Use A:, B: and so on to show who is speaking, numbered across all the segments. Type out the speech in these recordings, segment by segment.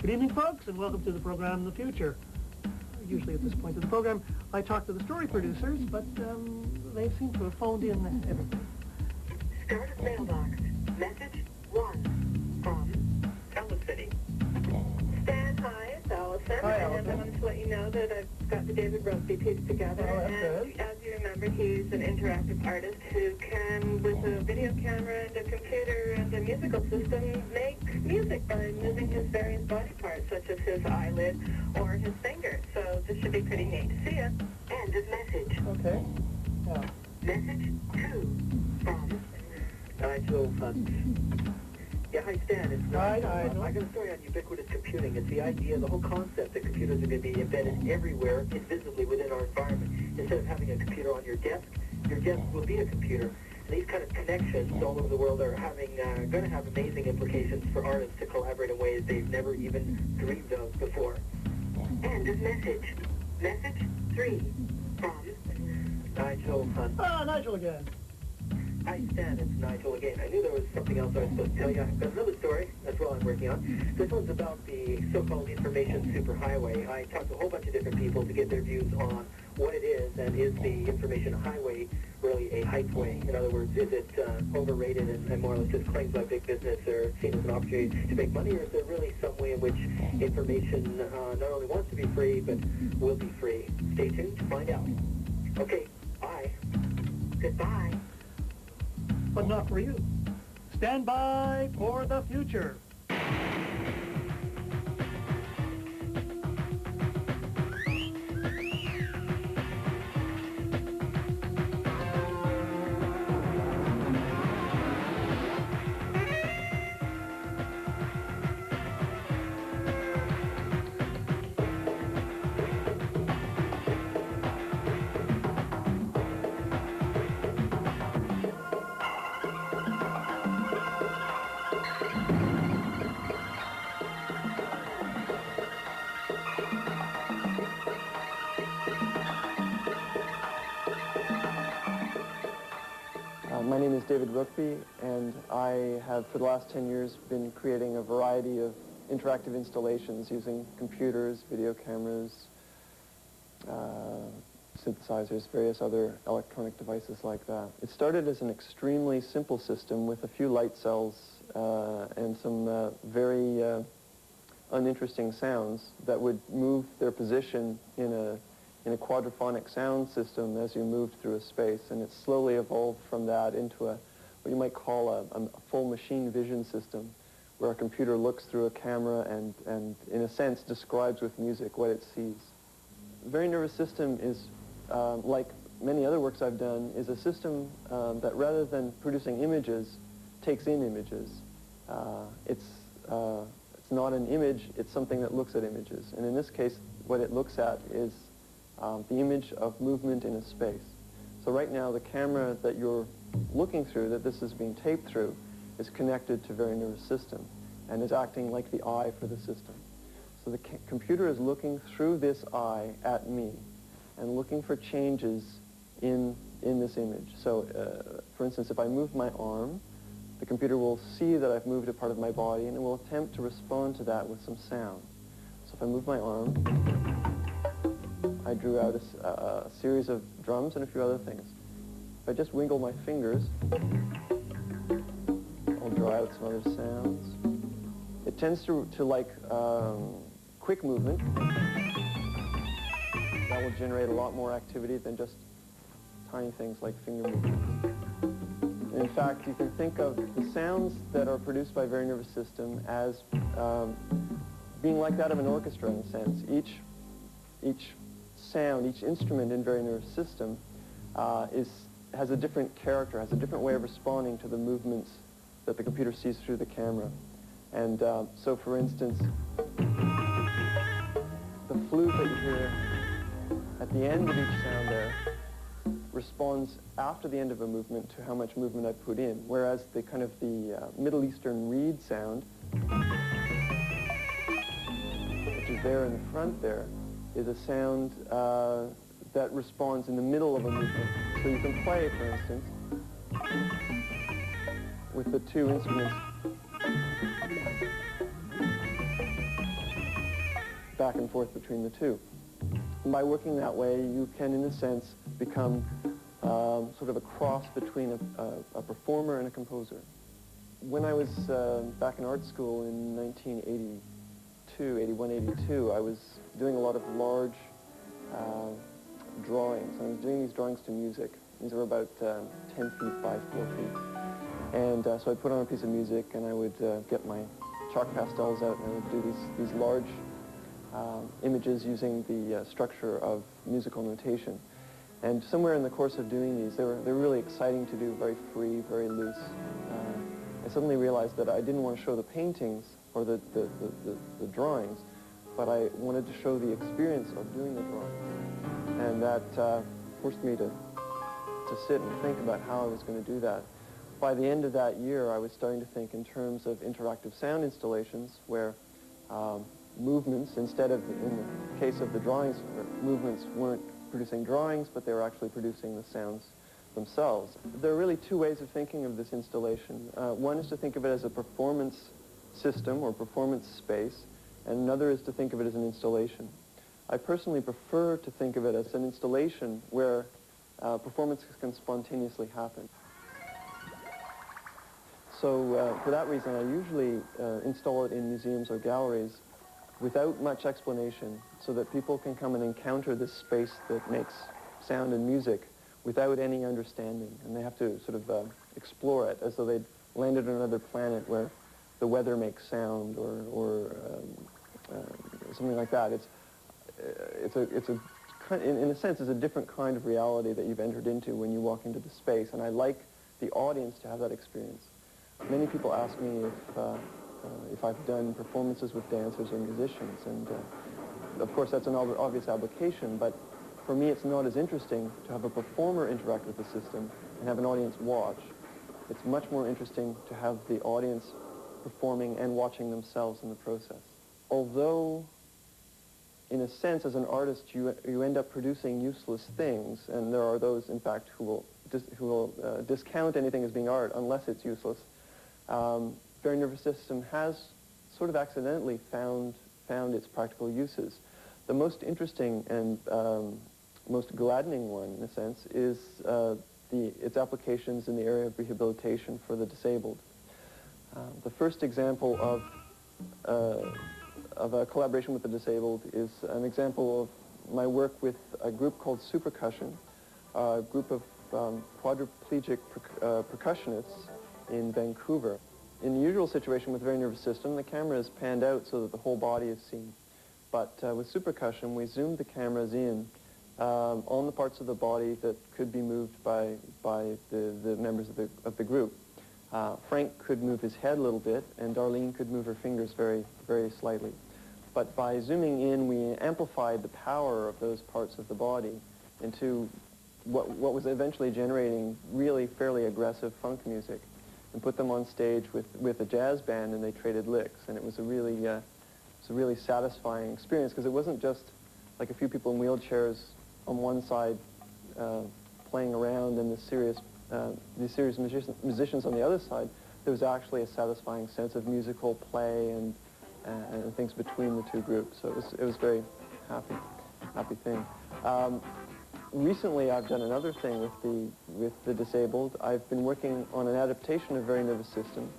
A: Good evening, folks, and welcome to the program, The Future. Usually at this point of the program, I talk to the story producers, but they seem to have phoned in everything.
B: Start of mailbox. Message 1 from Ellis City. Stan, hi, it's Allison.
A: Hi,
B: And
A: Allison.
B: I wanted to let you know that I've got the David Rugby piece together.
A: Oh, that's
B: and
A: good.
B: as you remember, he's an interactive artist who can, with a video camera and a computer and a musical system, make music by moving his various body parts, such as his eyelid or his finger. So this should be pretty neat. See ya. End of message.
A: Okay. Yeah.
B: Message 2 from Nigel Hunt. Yeah, hi Stan, it's Nigel.
A: Hi, Nigel.
B: I got a story on ubiquitous computing. It's the idea, the whole concept that computers are going to be embedded everywhere, invisibly within our environment. Instead of having a computer on your desk will be a computer. And these kind of connections all over the world are going to have amazing implications for artists to collaborate in ways they've never even dreamed of before. End of message. Message 3 from Nigel Hunt.
A: Ah, Nigel again.
B: Hi Stan, it's Nigel again. I knew there was something else I was supposed to tell you. I've got another story. That's what I'm working on. This one's about the so-called information superhighway. I talked to a whole bunch of different people to get their views on what it is, and is the information highway really a hypeway? In other words, is it overrated and more or less just claimed by big business or seen as an opportunity to make money, or is there really some way in which information not only wants to be free, but will be free? Stay tuned to find out. Okay, bye. Goodbye.
A: But not for you. Stand by for the future.
C: My name is David Rookby, and I have, for the last 10 years, been creating a variety of interactive installations using computers, video cameras, synthesizers, various other electronic devices like that. It started as an extremely simple system with a few light cells and some very uninteresting sounds that would move their position in a quadraphonic sound system as you moved through a space, and it slowly evolved from that into what you might call a full machine vision system, where a computer looks through a camera and in a sense describes with music what it sees. The Very Nervous System is, like many other works I've done, is a system that rather than producing images, takes in images. It's not an image, it's something that looks at images. And in this case, what it looks at is the image of movement in a space. So right now, the camera that you're looking through, that this is being taped through, is connected to Very Nervous System and is acting like the eye for the system. So the computer is looking through this eye at me and looking for changes in this image. So, for instance, if I move my arm, the computer will see that I've moved a part of my body and it will attempt to respond to that with some sound. So if I move my arm, I drew out a series of drums and a few other things. If I just wiggle my fingers, I'll draw out some other sounds. It tends to like quick movement. That will generate a lot more activity than just tiny things like finger movements. In fact, you can think of the sounds that are produced by Very Nervous System as being like that of an orchestra in a sense. Each sound, each instrument in Very Nervous System has a different character, has a different way of responding to the movements that the computer sees through the camera. And so, for instance, the flute that you hear at the end of each sound there responds after the end of a movement to how much movement I put in, whereas the kind of the Middle Eastern reed sound, which is there in the front there, is a sound that responds in the middle of a movement. So you can play, for instance, with the two instruments back and forth between the two. And by working that way, you can, in a sense, become sort of a cross between a performer and a composer. When I was back in art school in 81, 82, I was doing a lot of large drawings. I was doing these drawings to music. These were about 10 feet by 4 feet. And so I'd put on a piece of music, and I would get my chalk pastels out, and I would do these large images using the structure of musical notation. And somewhere in the course of doing these, they were really exciting to do, very free, very loose. I suddenly realized that I didn't want to show the paintings or the drawings, but I wanted to show the experience of doing the drawings. And that forced me to sit and think about how I was going to do that. By the end of that year, I was starting to think in terms of interactive sound installations where movements, instead of, in the case of the drawings, movements weren't producing drawings, but they were actually producing the sounds themselves. There are really two ways of thinking of this installation. One is to think of it as a performance system or performance space, and another is to think of it as an installation. I personally prefer to think of it as an installation where performances can spontaneously happen. So for that reason, I usually install it in museums or galleries without much explanation so that people can come and encounter this space that makes sound and music without any understanding. And they have to sort of explore it as though they'd landed on another planet where the weather makes sound or something like that. In a sense, it's a different kind of reality that you've entered into when you walk into the space. And I like the audience to have that experience. Many people ask me if I've done performances with dancers or musicians, and of course that's an obvious application, but for me it's not as interesting to have a performer interact with the system and have an audience watch. It's much more interesting to have the audience performing and watching themselves in the process. Although, in a sense, as an artist, you end up producing useless things, and there are those, in fact, who will discount anything as being art unless it's useless. Very nervous system has sort of accidentally found its practical uses. The most interesting and most gladdening one, in a sense, is its applications in the area of rehabilitation for the disabled. The first example of a collaboration with the disabled is an example of my work with a group called Supercussion, a group of quadriplegic percussionists in Vancouver. In the usual situation with very nervous system, the camera is panned out so that the whole body is seen. But with Supercussion, we zoomed the cameras in on the parts of the body that could be moved by the members of the group. Frank could move his head a little bit, and Darlene could move her fingers very, very slightly. But by zooming in, we amplified the power of those parts of the body into what was eventually generating really fairly aggressive funk music, and put them on stage with a jazz band, and they traded licks. And it was a really satisfying experience, because it wasn't just like a few people in wheelchairs on one side playing around and these serious musicians on the other side. There was actually a satisfying sense of musical play and things between the two groups. So it was a very happy thing. Recently, I've done another thing with the disabled. I've been working on an adaptation of Very Nervous System,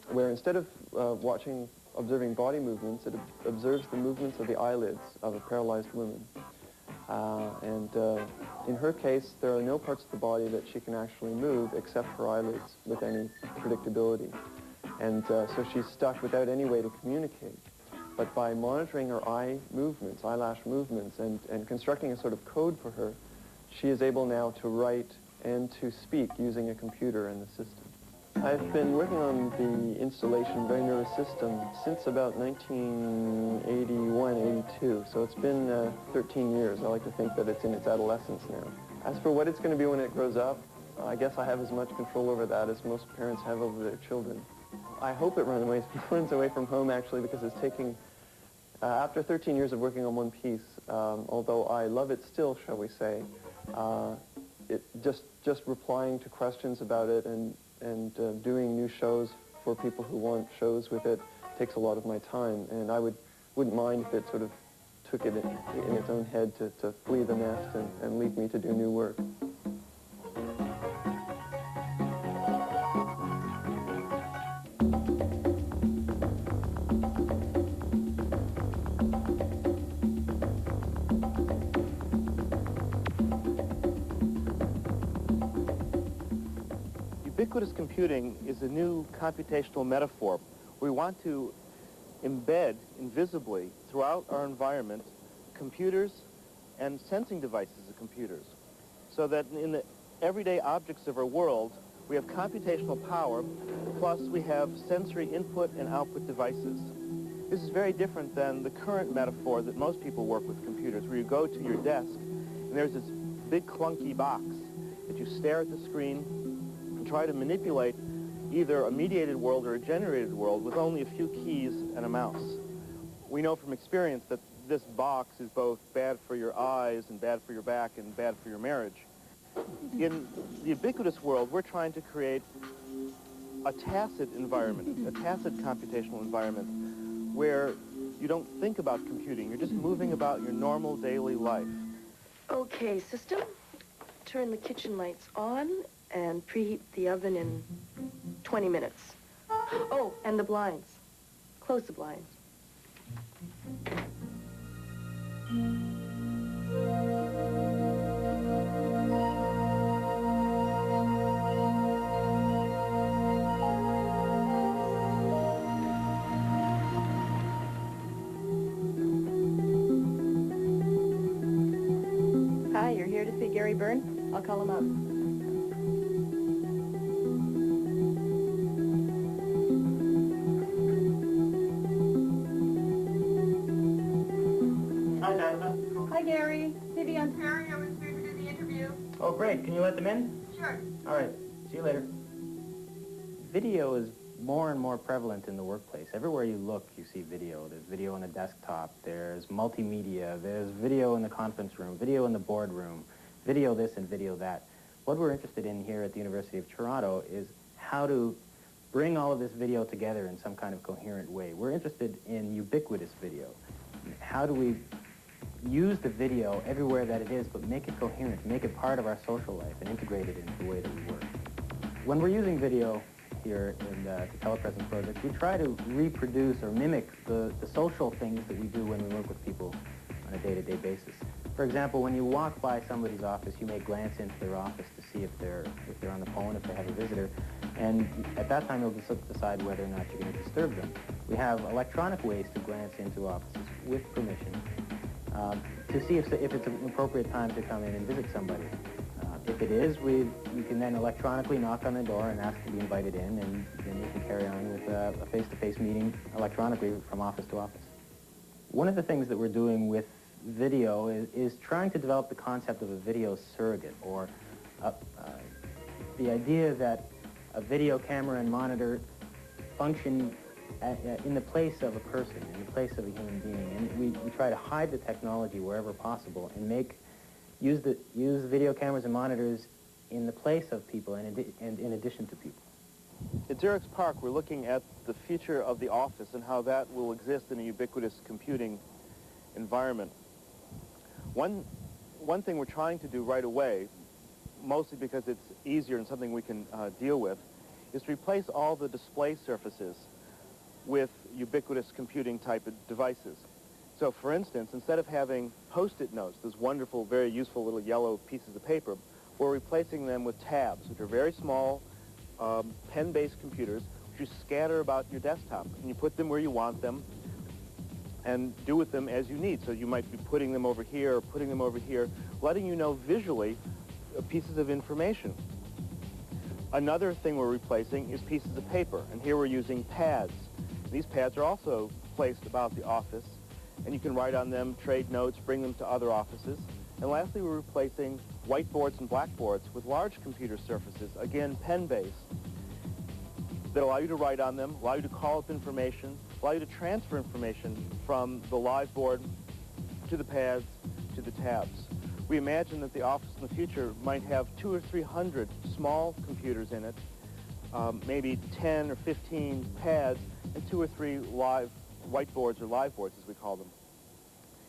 C: where instead of observing body movements, it observes the movements of the eyelids of a paralyzed woman. In her case, there are no parts of the body that she can actually move except her eyelids with any predictability. And so she's stuck without any way to communicate. But by monitoring her eyelash movements, and constructing a sort of code for her, she is able now to write and to speak using a computer and the system. I've been working on the installation Very Nervous System since about 1981, 82, so it's been 13 years. I like to think that it's in its adolescence now. As for what it's going to be when it grows up, I guess I have as much control over that as most parents have over their children. I hope it runs away from home, actually, because it's taking, after 13 years of working on one piece, although I love it still, shall we say, just replying to questions about it and doing new shows for people who want shows with it takes a lot of my time. And I would wouldn't mind if it sort of took it in its own head to flee the nest and leave me to do new work.
D: Ubiquitous computing is a new computational metaphor. We want to embed invisibly throughout our environment computers and sensing devices of computers, so that in the everyday objects of our world, we have computational power, plus we have sensory input and output devices. This is very different than the current metaphor that most people work with computers, where you go to your desk and there's this big clunky box that you stare at the screen and try to manipulate either a mediated world or a generated world with only a few keys and a mouse. We know from experience that this box is both bad for your eyes and bad for your back and bad for your marriage. In the ubiquitous world, we're trying to create a tacit environment, a tacit computational environment, where you don't think about computing. You're just moving about your normal daily life.
E: Okay, system, turn the kitchen lights on and preheat the oven in 20 minutes. Oh, and the blinds. Close the blinds. Hi, you're here to see Gary Byrne? I'll call him up.
F: Hi, Gary. TV Ontario is here to do the interview.
G: Oh, great. Can you let them in?
F: Sure.
G: All right. See you later. Video is more and more prevalent in the workplace. Everywhere you look, you see video. There's video on the desktop. There's multimedia. There's video in the conference room, video in the boardroom, video this and video that. What we're interested in here at the University of Toronto is how to bring all of this video together in some kind of coherent way. We're interested in ubiquitous video. How do we use the video everywhere that it is, but make it coherent, make it part of our social life, and integrate it into the way that we work. When we're using video here in the telepresence project, we try to reproduce or mimic the social things that we do when we work with people on a day-to-day basis. For example, when you walk by somebody's office, you may glance into their office to see if they're on the phone, if they have a visitor, and at that time you'll decide whether or not you're going to disturb them. We have electronic ways to glance into offices with permission, to see if it's an appropriate time to come in and visit somebody. If it is, we can then electronically knock on the door and ask to be invited in, and then we can carry on with a face-to-face meeting electronically from office to office. One of the things that we're doing with video is trying to develop the concept of a video surrogate, or the idea that a video camera and monitor function in the place of a person, in the place of a human being. And we try to hide the technology wherever possible and use video cameras and monitors in the place of people and in addition to people.
D: At Xerox PARC, we're looking at the future of the office and how that will exist in a ubiquitous computing environment. One thing we're trying to do right away, mostly because it's easier and something we can deal with, is to replace all the display surfaces with ubiquitous computing type of devices. So for instance, instead of having post-it notes, those wonderful, very useful little yellow pieces of paper, we're replacing them with tabs, which are very small, pen-based computers, which you scatter about your desktop. And you put them where you want them and do with them as you need. So you might be putting them over here or putting them over here, letting you know visually pieces of information. Another thing we're replacing is pieces of paper, and here we're using pads. These pads are also placed about the office, and you can write on them, trade notes, bring them to other offices. And lastly, we're replacing whiteboards and blackboards with large computer surfaces, again, pen-based, that allow you to write on them, allow you to call up information, allow you to transfer information from the live board to the pads to the tabs. We imagine that the office in the future might have 200 or 300 small computers in it, maybe 10 or 15 pads, and 2 or 3 live whiteboards or live boards, as we call them.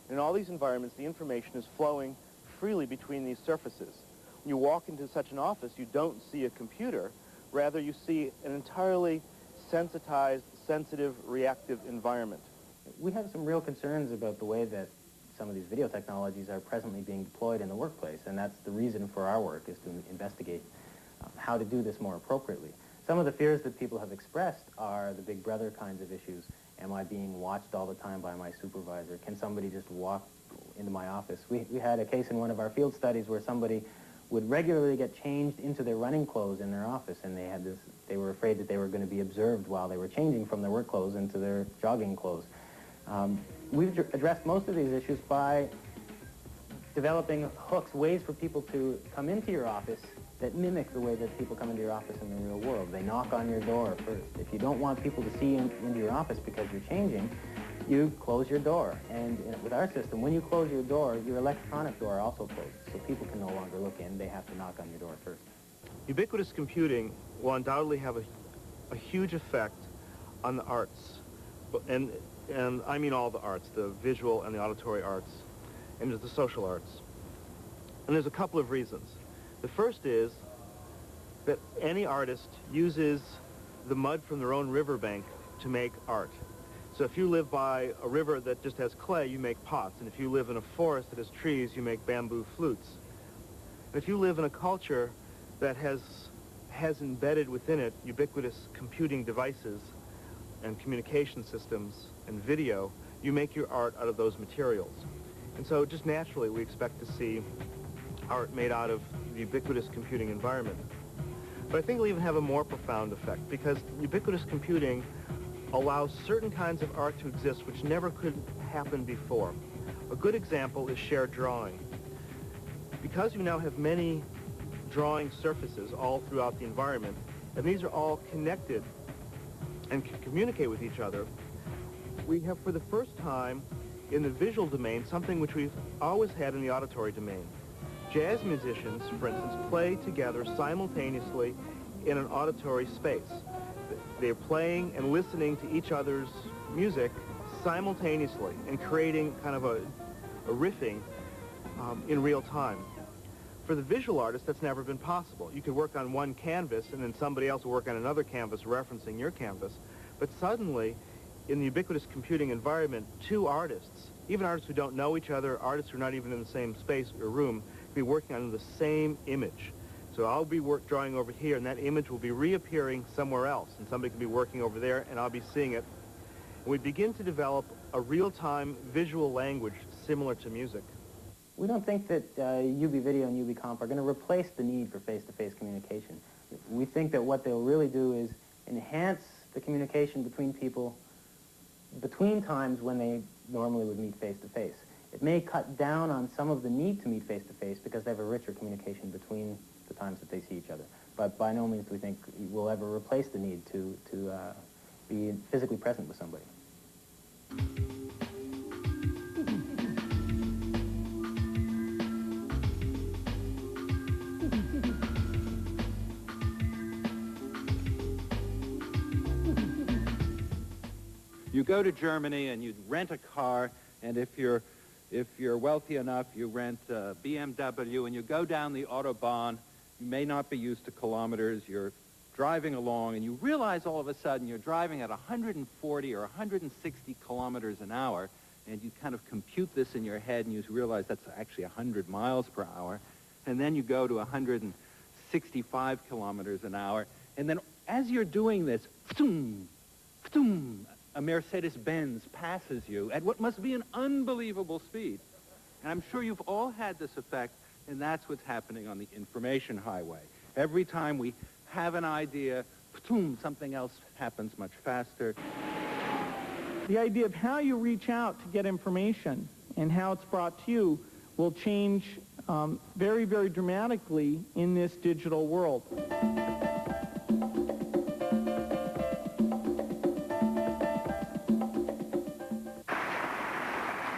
D: In all these environments, the information is flowing freely between these surfaces. When you walk into such an office, you don't see a computer. Rather, you see an entirely sensitized, sensitive, reactive environment.
G: We have some real concerns about the way that some of these video technologies are presently being deployed in the workplace, and that's the reason for our work, is to investigate how to do this more appropriately. Some of the fears that people have expressed are the big brother kinds of issues. Am I being watched all the time by my supervisor? Can somebody just walk into my office? We had a case in one of our field studies where somebody would regularly get changed into their running clothes in their office, and they were afraid that they were going to be observed while they were changing from their work clothes into their jogging clothes. We've addressed most of these issues by developing hooks, ways for people to come into your office that mimic the way that people come into your office in the real world. They knock on your door first. If you don't want people to see into your office because you're changing, you close your door. And with our system, when you close your door, your electronic door also closes, so people can no longer look in. They have to knock on your door first.
D: Ubiquitous computing will undoubtedly have a huge effect on the arts, and I mean all the arts, the visual and the auditory arts, and the social arts. And there's a couple of reasons. The first is that any artist uses the mud from their own riverbank to make art. So if you live by a river that just has clay, you make pots. And if you live in a forest that has trees, you make bamboo flutes. And if you live in a culture that has embedded within it ubiquitous computing devices and communication systems and video, you make your art out of those materials. And so just naturally we expect to see art made out of the ubiquitous computing environment. But I think it'll even have a more profound effect, because ubiquitous computing allows certain kinds of art to exist which never could happen before. A good example is shared drawing. Because you now have many drawing surfaces all throughout the environment, and these are all connected and can communicate with each other, we have for the first time in the visual domain something which we've always had in the auditory domain. Jazz musicians, for instance, play together simultaneously in an auditory space. They're playing and listening to each other's music simultaneously and creating kind of a riffing in real time. For the visual artist, that's never been possible. You could work on one canvas and then somebody else will work on another canvas referencing your canvas. But suddenly, in the ubiquitous computing environment, two artists, even artists who don't know each other, artists who are not even in the same space or room, be working on the same image. So I'll be drawing over here, and that image will be reappearing somewhere else, and somebody can be working over there, and I'll be seeing it. And we begin to develop a real-time visual language similar to music.
G: We don't think that UB Video and UB Comp are going to replace the need for face-to-face communication. We think that what they'll really do is enhance the communication between people between times when they normally would meet face-to-face. It may cut down on some of the need to meet face-to-face because they have a richer communication between the times that they see each other. But by no means do we think we'll ever replace the need to be physically present with somebody.
H: You go to Germany and you rent a car, and if you're wealthy enough, you rent a BMW, and you go down the Autobahn. You may not be used to kilometers. You're driving along, and you realize all of a sudden you're driving at 140 or 160 kilometers an hour, and you kind of compute this in your head, and you realize that's actually 100 miles per hour, and then you go to 165 kilometers an hour, and then as you're doing this, a Mercedes-Benz passes you at what must be an unbelievable speed. And I'm sure you've all had this effect, and that's what's happening on the information highway. Every time we have an idea, something else happens much faster.
I: The idea of how you reach out to get information and how it's brought to you will change very, very dramatically in this digital world.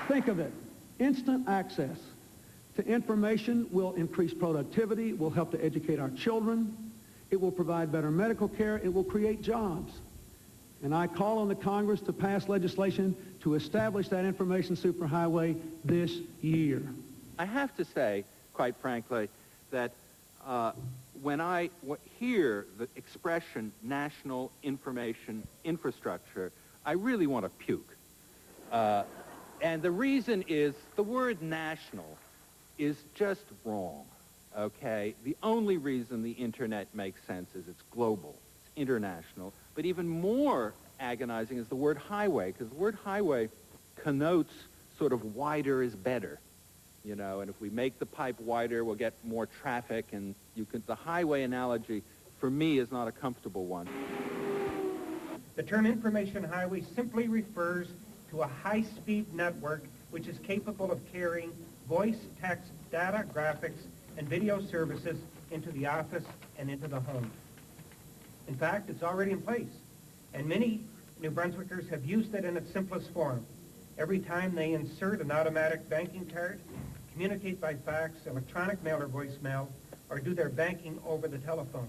J: Think of it. Instant access to information will increase productivity, will help to educate our children, it will provide better medical care, it will create jobs. And I call on the Congress to pass legislation to establish that information superhighway this year.
H: I have to say, quite frankly, that when I hear the expression national information infrastructure, I really want to puke. And the reason is the word national is just wrong, okay? The only reason the internet makes sense is it's global, it's international. But even more agonizing is the word highway, because the word highway connotes sort of wider is better. You know, and if we make the pipe wider, we'll get more traffic, and the highway analogy, for me, is not a comfortable one.
K: The term information highway simply refers to a high-speed network which is capable of carrying voice, text, data, graphics, and video services into the office and into the home. In fact, it's already in place, and many New Brunswickers have used it in its simplest form. Every time they insert an automatic banking card, communicate by fax, electronic mail or voicemail, or do their banking over the telephone.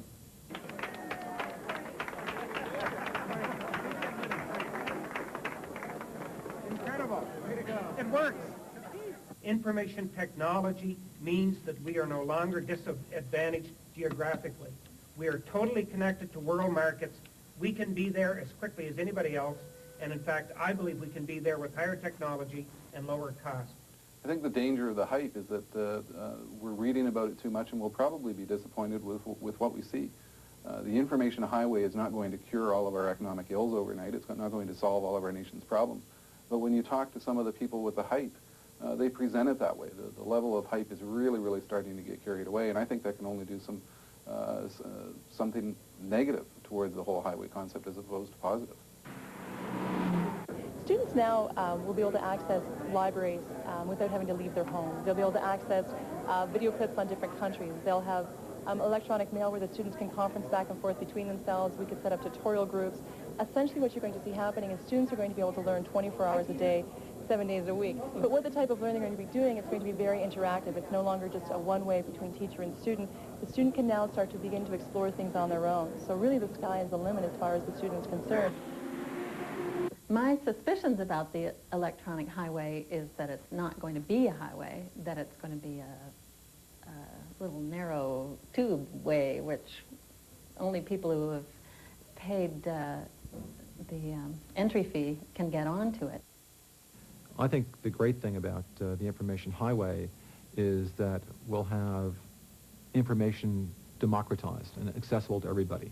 K: Incredible. Way to go. It works. Information technology means that we are no longer disadvantaged geographically. We are totally connected to world markets. We can be there as quickly as anybody else, and in fact, I believe we can be there with higher technology and lower cost.
L: I think the danger of the hype is that we're reading about it too much, and we'll probably be disappointed with what we see. The information highway is not going to cure all of our economic ills overnight. It's not going to solve all of our nation's problems. But when you talk to some of the people with the hype, they present it that way. The level of hype is really, really starting to get carried away, and I think that can only do something negative towards the whole highway concept as opposed to positive.
M: Students now will be able to access libraries without having to leave their home. They'll be able to access video clips on different countries. They'll have electronic mail where the students can conference back and forth between themselves. We could set up tutorial groups. Essentially what you're going to see happening is students are going to be able to learn 24 hours a day, 7 days a week. But what the type of learning they're going to be doing, it's going to be very interactive. It's no longer just a one-way between teacher and student. The student can now start to begin to explore things on their own. So really the sky is the limit as far as the student is concerned.
N: My suspicions about the electronic highway is that it's not going to be a highway, that it's going to be a little narrow tube way, which only people who have paid the entry fee can get onto it.
O: I think the great thing about the information highway is that we'll have information democratized and accessible to everybody.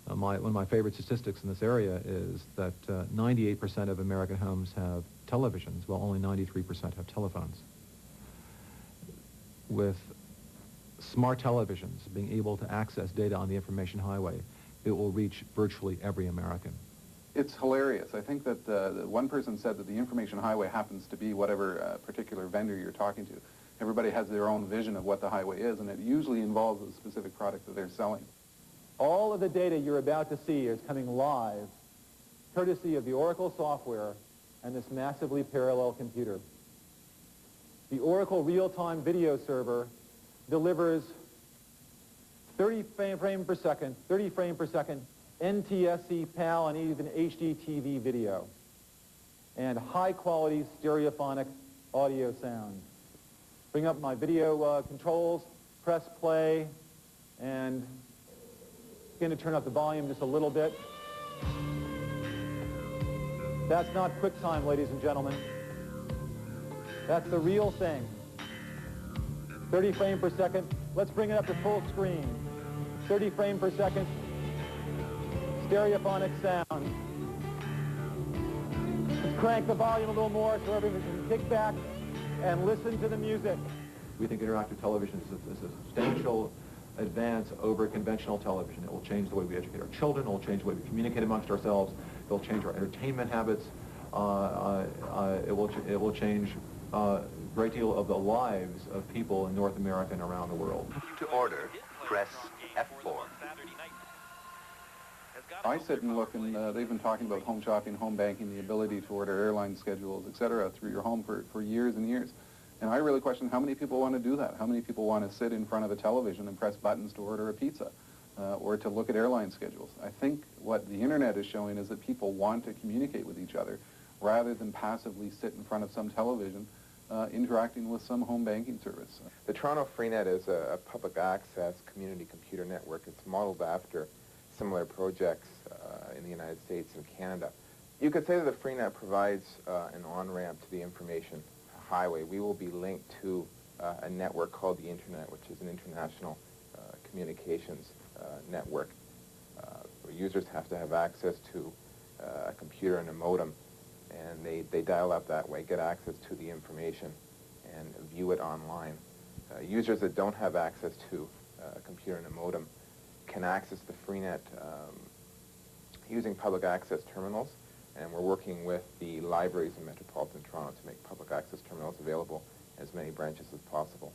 O: One of my favorite statistics in this area is that 98% of American homes have televisions, while only 93% have telephones. With smart televisions being able to access data on the information highway, it will reach virtually every American.
L: It's hilarious. I think that one person said that the information highway happens to be whatever particular vendor you're talking to. Everybody has their own vision of what the highway is, and it usually involves a specific product that they're selling.
P: All of the data you're about to see is coming live, courtesy of the Oracle software and this massively parallel computer. The Oracle real-time video server delivers 30 frame per second, NTSC, PAL, and even HDTV video, and high-quality stereophonic audio sound. Bring up my video controls, press play, and begin to turn up the volume just a little bit. That's not QuickTime, ladies and gentlemen. That's the real thing. 30 frames per second. Let's bring it up to full screen. 30 frames per second. Stereophonic sound. Let's crank the volume a little more so everyone can kick back and listen to the music.
O: We think interactive television is a substantial advance over conventional television. It will change the way we educate our children. It will change the way we communicate amongst ourselves. It will change our entertainment habits. It will change a great deal of the lives of people in North America and around the world.
Q: To order, press F4.
L: I sit and look, and they've been talking about home shopping, home banking, the ability to order airline schedules, etc., through your home for years and years. And I really question how many people want to do that. How many people want to sit in front of a television and press buttons to order a pizza? or to look at airline schedules. I think what the internet is showing is that people want to communicate with each other rather than passively sit in front of some television interacting with some home banking service.
R: The Toronto Freenet is a public access community computer network. It's modeled after similar projects in the United States and Canada. You could say that the Freenet provides an on-ramp to the information highway. We will be linked to a network called the Internet, which is an international communications network. Users have to have access to a computer and a modem, and they dial up that way, get access to the information, and view it online. Users that don't have access to a computer and a modem can access the Freenet using public access terminals, and we're working with the libraries in Metropolitan Toronto to make public access terminals available in as many branches as possible.